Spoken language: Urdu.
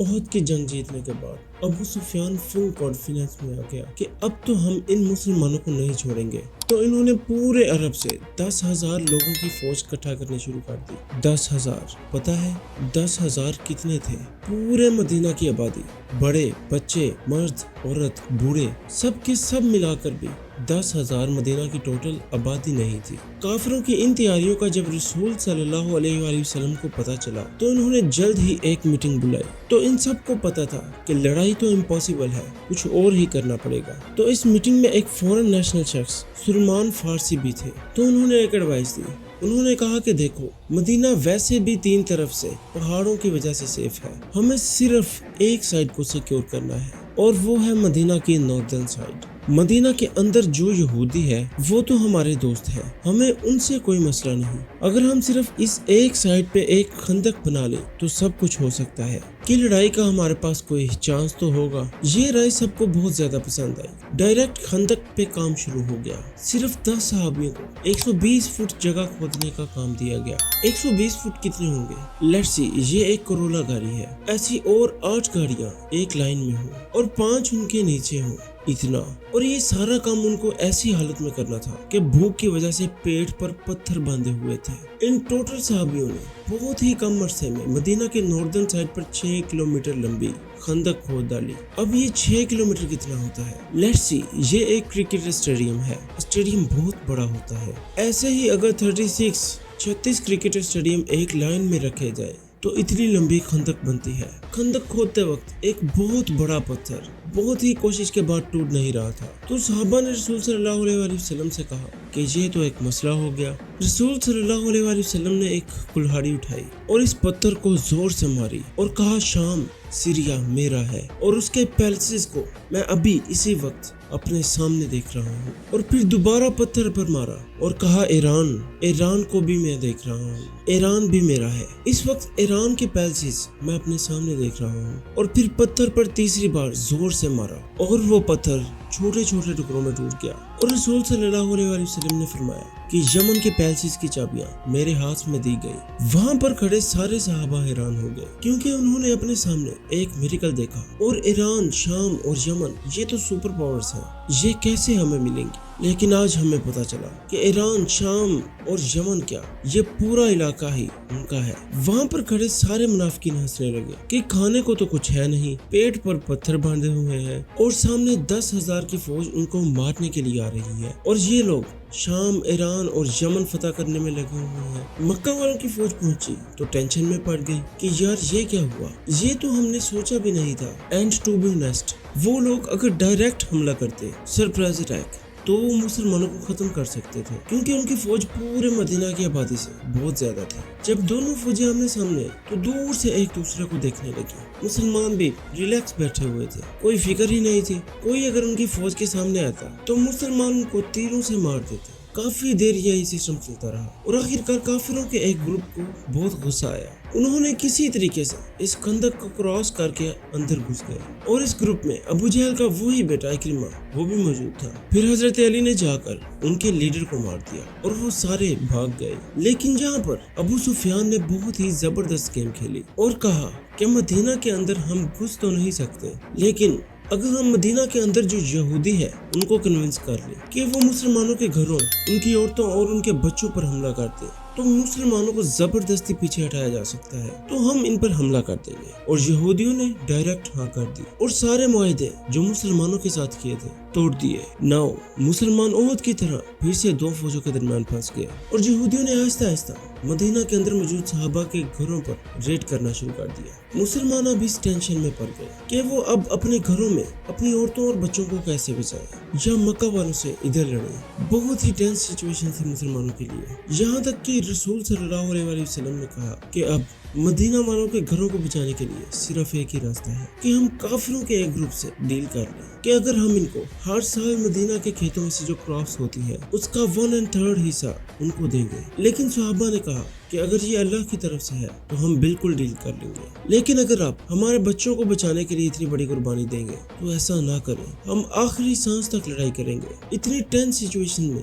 احد کی جنگ جیتنے کے بعد ابو سفیان فل کانفیڈنس میں آ گیا کہ اب تو ہم ان مسلمانوں کو نہیں چھوڑیں گے۔ تو انہوں نے پورے عرب سے 10,000 لوگوں کی فوج اکٹھا کرنی شروع کر دی۔ 10,000 پتہ ہے 10,000 کتنے تھے؟ پورے مدینہ کی آبادی، بڑے بچے مرد عورت بوڑھے سب کے سب ملا کر بھی 10,000 مدینہ کی ٹوٹل آبادی نہیں تھی۔ کافروں کی ان تیاریوں کا جب رسول صلی اللہ علیہ وآلہ وسلم کو پتہ چلا تو انہوں نے جلد ہی ایک میٹنگ بلائی۔ تو ان سب کو پتہ تھا کہ لڑائی تو امپاسبل ہے، کچھ اور ہی کرنا پڑے گا۔ تو اس میٹنگ میں ایک فورن نیشنل شخص سلمان فارسی بھی تھے۔ تو انہوں نے ایک ایڈوائس دی۔ انہوں نے کہا کہ دیکھو، مدینہ ویسے بھی 3 طرف سے پہاڑوں کی وجہ سے سیف ہے، ہمیں صرف ایک سائڈ کو سیکیور کرنا ہے اور وہ ہے مدینہ کی ناردرن سائڈ۔ مدینہ کے اندر جو یہودی ہے وہ تو ہمارے دوست ہیں، ہمیں ان سے کوئی مسئلہ نہیں۔ اگر ہم صرف اس ایک سائڈ پہ ایک خندق بنا لیں تو سب کچھ ہو سکتا ہے کہ لڑائی کا ہمارے پاس کوئی چانس تو ہوگا۔ یہ رائے سب کو بہت زیادہ پسند آئی۔ ڈائریکٹ خندق پہ کام شروع ہو گیا۔ صرف 10 صحابیوں کو 120 فٹ جگہ کھودنے کا کام دیا گیا۔ 120 فٹ کتنے ہوں گے؟ لیٹس سی، یہ ایک کرولا گاڑی ہے، ایسی اور 8 گاڑیاں ایک لائن میں ہوں اور 5 ان کے نیچے ہوں، اتنا۔ اور یہ سارا کام ان کو ایسی حالت میں کرنا تھا کہ بھوک کی وجہ سے پیٹ پر پتھر باندھے ہوئے تھے۔ ان ٹوٹل صحابیوں نے بہت ہی کم عرصے میں مدینہ کے ناردرن سائڈ پر 6 کلومیٹر لمبی خندق کھود ڈالی۔ اب یہ 6 کلومیٹر کتنا ہوتا ہے؟ لیٹس سی، یہ ایک کرکٹ اسٹیڈیم ہے۔ اسٹیڈیم بہت بڑا ہوتا ہے۔ ایسے ہی اگر 36 کرکٹ اسٹیڈیم ایک لائن میں رکھے جائے تو اتنی لمبی خندق بنتی ہے۔ خندق کھودتے وقت ایک بہت بڑا پتھر بہت ہی کوشش کے بعد ٹوٹ نہیں رہا تھا۔ تو صحابہ نے رسول صلی اللہ علیہ وآلہ وسلم سے کہا کہ یہ تو ایک مسئلہ ہو گیا۔ رسول صلی اللہ علیہ وآلہ وسلم نے ایک کلہاڑی اٹھائی اور اس پتھر کو زور سے ماری اور کہا شام سیریا میرا ہے اور اس کے پیلسز کو میں ابھی اسی وقت اپنے سامنے دیکھ رہا ہوں۔ اور پھر دوبارہ پتھر پر مارا اور کہا ایران کو بھی میں دیکھ رہا ہوں، ایران بھی میرا ہے۔ اس وقت ایران کے پیلسز میں اپنے سامنے دیکھ رہا ہوں۔ اور پھر پتھر پر تیسری بار زور سے مارا اور وہ پتھر چھوٹے چھوٹے ٹکڑوں میں ٹوٹ گیا۔ اور رسول صلی اللہ علیہ وآلہ وسلم نے فرمایا کہ یمن کے پیلسز کی چابیاں میرے ہاتھ میں دی گئی۔ وہاں پر کھڑے سارے صحابہ حیران ہو گئے کیونکہ انہوں نے اپنے سامنے ایک میریکل دیکھا۔ اور ایران، شام اور یمن یہ تو سپر پاورز ہیں، یہ کیسے ہمیں ملیں گی؟ لیکن آج ہمیں پتہ چلا کہ ایران، شام اور یمن کیا، یہ پورا علاقہ ہی ان کا ہے۔ وہاں پر کھڑے سارے منافقین ہنسنے لگے کہ کھانے کو تو کچھ ہے نہیں، پیٹ پر پتھر باندھے ہوئے ہیں اور سامنے 10,000 کی فوج ان کو مارنے کے لیے آ رہی ہے، اور یہ لوگ شام، ایران اور یمن فتح کرنے میں لگے ہوئے ہیں۔ مکہ والوں کی فوج پہنچی تو ٹینشن میں پڑ گئی کہ یار یہ کیا ہوا، یہ تو ہم نے سوچا بھی نہیں تھا۔ اینڈ ٹو بی نیسٹ، وہ لوگ اگر ڈائریکٹ حملہ کرتے، سرپرائز اٹیک، تو وہ مسلمانوں کو ختم کر سکتے تھے کیونکہ ان کی فوج پورے مدینہ کی آبادی سے بہت زیادہ تھی۔ جب دونوں فوجیں آمنے سامنے تو دور سے ایک دوسرے کو دیکھنے لگی۔ مسلمان بھی ریلیکس بیٹھے ہوئے تھے، کوئی فکر ہی نہیں تھی۔ کوئی اگر ان کی فوج کے سامنے آتا تو مسلمان ان کو تیروں سے مار دیتے۔ کافی دیر یہی سسٹم چلتا رہا اور آخرکار کافروں کے ایک گروپ کو بہت غصہ آیا۔ انہوں نے کسی طریقے سے اس خندق کو کراس کر کے اندر گھس گئے اور اس گروپ میں ابو جہل کا وہی بیٹا اکرمہ وہ بھی موجود تھا۔ پھر حضرت علی نے جا کر ان کے لیڈر کو مار دیا اور وہ سارے بھاگ گئے۔ لیکن یہاں پر ابو سفیان نے بہت ہی زبردست گیم کھیلی اور کہا کہ مدینہ کے اندر ہم گھس تو نہیں سکتے، لیکن اگر ہم مدینہ کے اندر جو یہودی ہے ان کو کنونس کر لیں کہ وہ مسلمانوں کے گھروں، ان کی عورتوں اور ان کے بچوں پر حملہ کرتے تو مسلمانوں کو زبردستی پیچھے ہٹایا جا سکتا ہے، تو ہم ان پر حملہ کر دیں گے۔ اور یہودیوں نے ڈائریکٹ ہاں کر دی اور سارے معاہدے جو مسلمانوں کے ساتھ کیے تھے توڑ دیے۔ ناؤ مسلمان احد کی طرح پھر سے 2 فوجوں کے درمیان پھنس گئے اور یہودیوں نے آہستہ آہستہ مدینہ کے اندر موجود صحابہ کے گھروں پر ریڈ کرنا شروع کر دیا۔ مسلمان اب اس ٹینشن میں پڑ گئے کہ وہ اب اپنے گھروں میں اپنی عورتوں اور بچوں کو کیسے بچائیں یا مکہ والوں سے ادھر لڑیں۔ بہت ہی ٹینس سچویشن تھی مسلمانوں کے لیے، یہاں تک کہ رسول صلی اللہ علیہ وآلہ وسلم نے کہا کہ اب مدینہ والوں کے گھروں کو بچانے کے لیے صرف ایک ہی راستہ ہے کہ ہم کافروں کے ایک گروپ سے ڈیل کر لیں کہ اگر ہم ان کو ہر سال مدینہ کے کھیتوں میں سے جو کراپس ہوتی ہے اس کا 1/3 حصہ ان کو دیں گے۔ لیکن صحابہ نے کہا کہ اگر یہ اللہ کی طرف سے ہے تو ہم بالکل ڈیل کر لیں گے، لیکن اگر آپ ہمارے بچوں کو بچانے کے لیے اتنی بڑی قربانی دیں گے تو ایسا نہ کریں، ہم آخری سانس تک لڑائی کریں گے۔ اتنی ٹینس سچویشن میں